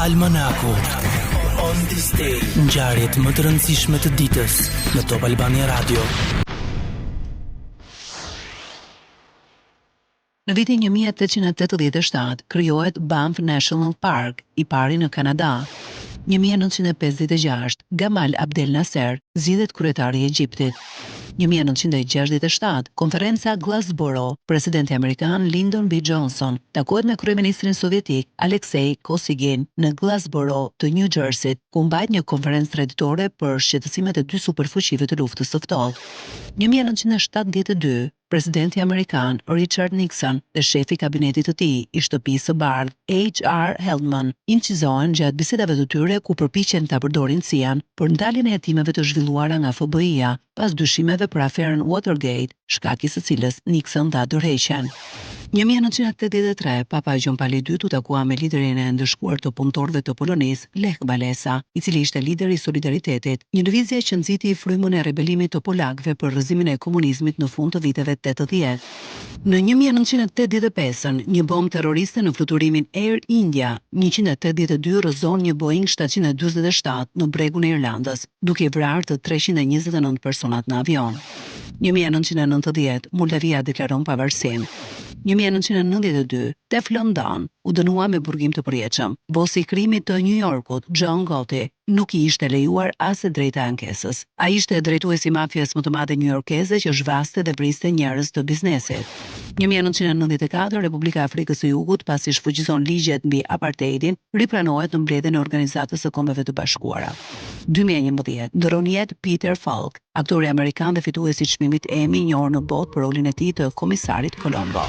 Almanaku On This Day, ngjarjet më të rëndësishme të ditës në Top Albania Radio. Në vitin 1887 krijohet Banff National Park, i pari në Kanada. 1956 Gamal Abdel Nasser zgjidhet kryetari i Egjiptit. 1967 konferenca Glassboro, presidenti amerikan Lyndon B. Johnson takohet me kryeministrin sovjetik Aleksej Kosygin në Glassboro të New Jersey, ku mbajt një konferencë traditore për shqetësimet e dy superfuqive të luftës së ftohtë. 1972 presidenti amerikan Richard Nixon dhe shefi i kabinetit të tij i shtëpisë së bardhë H.R. Haldeman incizohen gjatë bisedave të tyre ku përpiqen ta përdorin CIA-n për ndaljen e hetimeve të zhvilluara nga FBI-ja pas dyshimeve për aferën Watergate, shkak i së cilës Nixon dha dorëheqjen. 1983 Papa Gjon Pali II u takua me liderin e ndëshkuar të punëtorëve të Polonisë, Lech Walesa, i cili ishte lideri i Solidaritetit, një lëvizje që nxiti frymën e rebelimit të polakëve për rrëzimin e komunizmit në fund të viteve 80. Në 1985, një bombë terroriste në fluturimin Air India 182 rrëzon një Boeing 747 në bregun e Irlandës, duke i vrarë të 329 personat në avion. 1990 Moldavia deklaron pavarësinë. 1992 Teflon Don u dënua me burgim të përjetshëm. Bosi i krimit të New Yorkut, John Gotti, nuk i ishte lejuar as e drejta e ankesës. Ai ishte drejtuesi i mafias më të madhe newyorkeze që zhvaste dhe vriste njerëz të biznesit. 1994 Republika e Afrikës së Jugut, pasi shfuqizon ligjet mbi apartheidin, ripranohet në mbledhjen e Organizatës së Kombeve të Bashkuara. 2011 ndron jetë Peter Falk, aktori amerikan dhe fituesi i çmimit Emmy, i njohur në botë për rolin e tij të komisarit Colombo.